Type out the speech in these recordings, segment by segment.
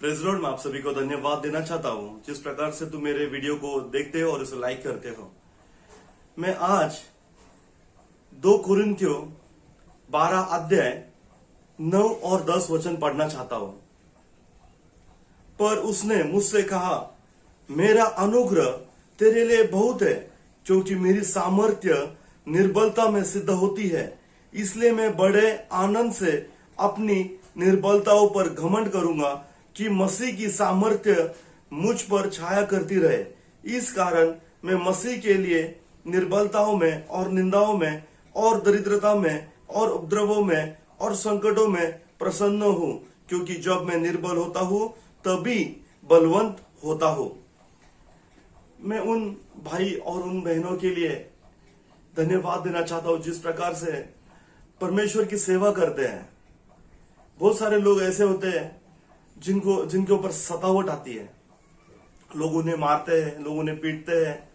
Praise Lord, मैं आप सभी को धन्यवाद देना चाहता हूं जिस प्रकार से तुम मेरे वीडियो को देखते हो और उसे लाइक करते हो। मैं आज 2 कुरिन्थियों 12 अध्याय 9 और 10 वचन पढ़ना चाहता हूं। पर उसने मुझसे कहा, मेरा अनुग्रह तेरे लिए बहुत है, क्योंकि मेरी सामर्थ्य निर्बलता में सिद्ध होती है। इसलिए मैं बड़े आनंद से अपनी निर्बलताओं पर घमंड करूंगा कि मसीह की सामर्थ्य मुझ पर छाया करती रहे। इस कारण मैं मसीह के लिए निर्बलताओं में और निंदाओं में और दरिद्रता में और उपद्रवों में और संकटों में प्रसन्न हूं, क्योंकि जब मैं निर्बल होता हूं तभी बलवंत होता हूं। मैं उन भाई और उन बहनों के लिए धन्यवाद देना चाहता हूं जिस प्रकार से परमेश्वर की सेवा करते हैं। बहुत सारे लोग ऐसे होते हैं जिनके ऊपर सतावट आती है। लोग उन्हें मारते हैं, लोग उन्हें पीटते हैं,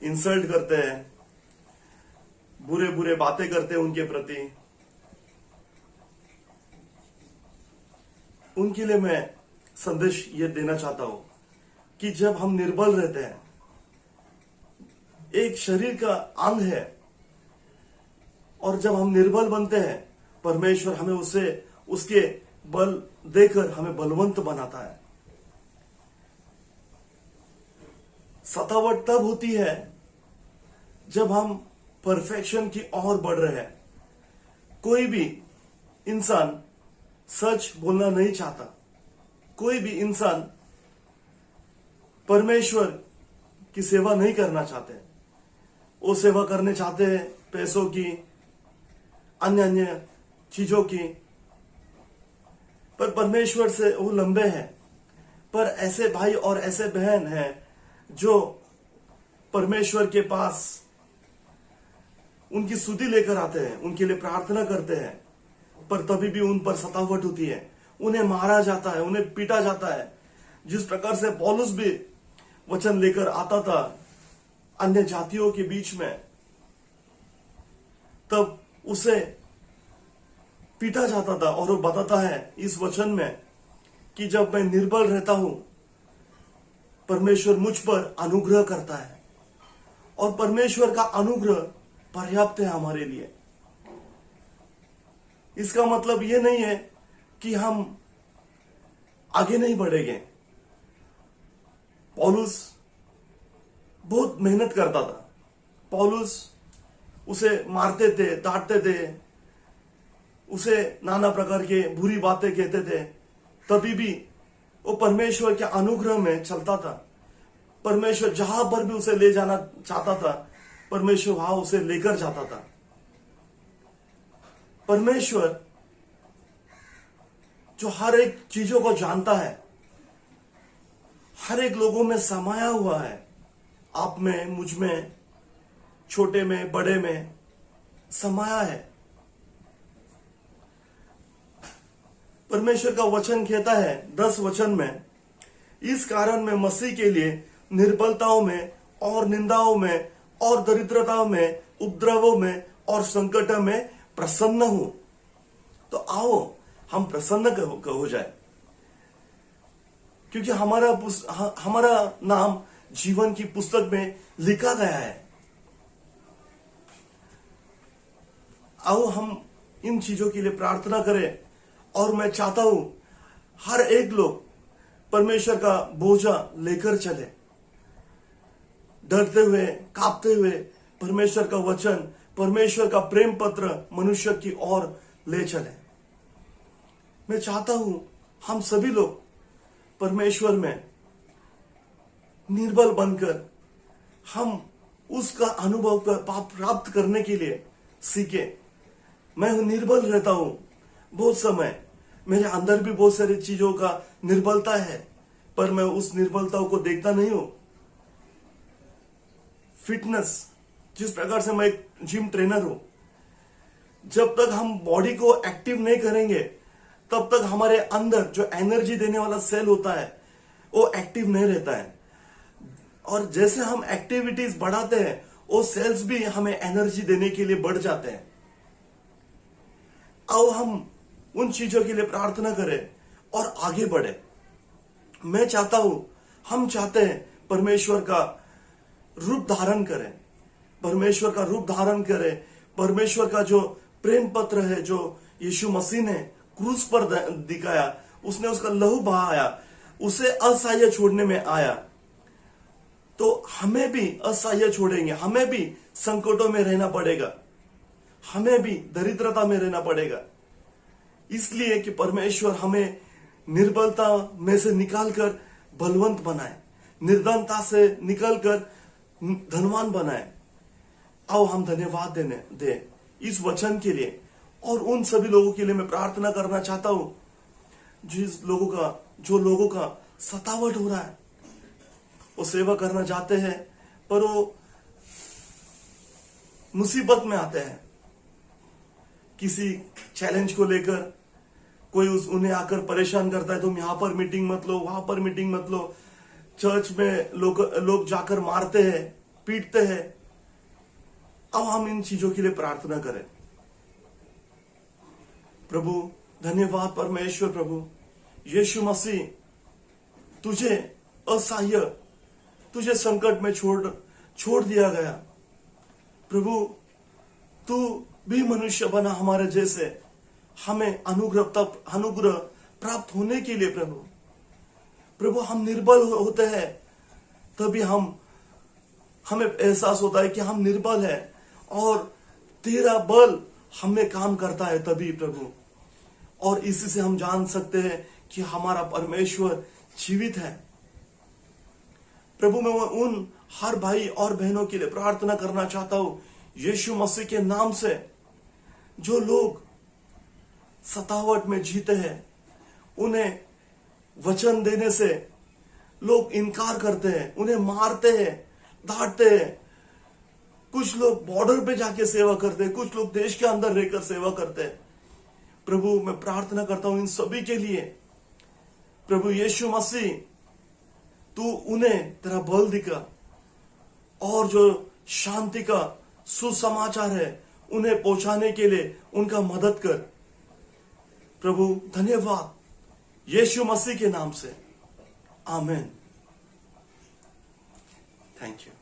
इंसल्ट करते हैं, बुरे बुरे बातें करते हैं उनके प्रति। उनके लिए मैं संदेश ये देना चाहता हूं कि जब हम निर्बल रहते हैं, एक शरीर का अंग है, और जब हम निर्बल बनते हैं, परमेश्वर हमें उसके बल देकर हमें बलवंत बनाता है। सतावट तब होती है जब हम परफेक्शन की ओर बढ़ रहे हैं। कोई भी इंसान सच बोलना नहीं चाहता। कोई भी इंसान परमेश्वर की सेवा नहीं करना चाहते। वो सेवा करने चाहते हैं पैसों की, अन्य अन्य चीजों की, पर परमेश्वर से वो लंबे हैं। पर ऐसे भाई और ऐसे बहन हैं जो परमेश्वर के पास उनकी स्तुति लेकर आते हैं, उनके लिए प्रार्थना करते हैं, पर तभी भी उन पर सतावट होती है। उन्हें मारा जाता है, उन्हें पीटा जाता है। जिस प्रकार से पौलुस भी वचन लेकर आता था अन्य जातियों के बीच में, तब उसे पीटा जाता था। और वो बताता है इस वचन में कि जब मैं निर्बल रहता हूं, परमेश्वर मुझ पर अनुग्रह करता है, और परमेश्वर का अनुग्रह पर्याप्त है हमारे लिए। इसका मतलब यह नहीं है कि हम आगे नहीं बढ़ेंगे। पौलुस बहुत मेहनत करता था। पौलुस उसे मारते थे, डांटते थे, उसे नाना प्रकार के बुरी बातें कहते थे, तभी भी वो परमेश्वर के अनुग्रह में चलता था। परमेश्वर जहां पर भी उसे ले जाना चाहता था, परमेश्वर वहां उसे लेकर जाता था। परमेश्वर जो हर एक चीजों को जानता है, हर एक लोगों में समाया हुआ है, आप में, मुझ में, छोटे में, बड़े में समाया है। परमेश्वर का वचन कहता है 10 वचन में, इस कारण मैं मसीह के लिए निर्बलताओं में और निंदाओं में और दरिद्रताओं में, उपद्रवों में और संकट में प्रसन्न हूं। तो आओ हम प्रसन्न हो जाए, क्योंकि हमारा नाम जीवन की पुस्तक में लिखा गया है। आओ हम इन चीजों के लिए प्रार्थना करें। और मैं चाहता हूं हर एक लोग परमेश्वर का बोझा लेकर चले, डरते हुए, कांपते हुए परमेश्वर का वचन, परमेश्वर का प्रेम पत्र मनुष्य की ओर ले चले। मैं चाहता हूं हम सभी लोग परमेश्वर में निर्बल बनकर हम उसका अनुभव प्राप्त करने के लिए सीखे। मैं निर्बल रहता हूं बहुत समय, मेरे अंदर भी बहुत सारी चीजों का निर्बलता है, पर मैं उस निर्बलताओं को देखता नहीं हूं। फिटनेस, जिस प्रकार से मैं एक जिम ट्रेनर हूं, जब तक हम बॉडी को एक्टिव नहीं करेंगे, तब तक हमारे अंदर जो एनर्जी देने वाला सेल होता है वो एक्टिव नहीं रहता है। और जैसे हम एक्टिविटीज बढ़ाते हैं, वो सेल्स भी हमें एनर्जी देने के लिए बढ़ जाते हैं। आओ हम उन चीजों के लिए प्रार्थना करें और आगे बढ़े। मैं चाहता हूं, हम चाहते हैं परमेश्वर का रूप धारण करें, परमेश्वर का रूप धारण करें। परमेश्वर का जो प्रेम पत्र है, जो यीशु मसीह ने क्रूस पर दिखाया, उसने उसका लहू बहाया, उसे असहाय छोड़ने में आया, तो हमें भी असहाय छोड़ेंगे, हमें भी संकटों में रहना पड़ेगा, हमें भी दरिद्रता में रहना पड़ेगा। इसलिए कि परमेश्वर हमें निर्बलता में से निकालकर बलवंत बनाए, निर्धनता से निकलकर धनवान बनाए। आओ हम धन्यवाद दे इस वचन के लिए। और उन सभी लोगों के लिए मैं प्रार्थना करना चाहता हूं जो लोगों का सतावट हो रहा है, वो सेवा करना चाहते हैं पर वो मुसीबत में आते हैं, किसी चैलेंज को लेकर कोई उन्हें आकर परेशान करता है, तुम यहां पर मीटिंग मत लो, वहां पर मीटिंग मत लो, चर्च में लोग जाकर मारते हैं, पीटते हैं। अब हम इन चीजों के लिए प्रार्थना करें। प्रभु धन्यवाद परमेश्वर, प्रभु यीशु मसीह, तुझे असहाय, तुझे संकट में छोड़ दिया गया। प्रभु तू भी मनुष्य बना हमारे जैसे, हमें अनुग्रह प्राप्त होने के लिए। प्रभु हम निर्बल होते हैं, तभी हमें एहसास होता है कि हम निर्बल है और तेरा बल हमें काम करता है तभी प्रभु। और इसी से हम जान सकते हैं कि हमारा परमेश्वर जीवित है। प्रभु मैं उन हर भाई और बहनों के लिए प्रार्थना करना चाहता हूं यीशु मसीह के नाम से, जो लोग सतावट में जीते हैं, उन्हें वचन देने से लोग इनकार करते हैं, उन्हें मारते हैं, डांटते हैं। कुछ लोग बॉर्डर पे जाके सेवा करते हैं, कुछ लोग देश के अंदर रहकर सेवा करते हैं। प्रभु मैं प्रार्थना करता हूं इन सभी के लिए। प्रभु यीशु मसीह, तू उन्हें तेरा बल दिखा और जो शांति का सुसमाचार है उन्हें पहुंचाने के लिए उनका मदद कर। प्रभु धन्यवाद यीशु मसीह के नाम से, आमीन। Thank you.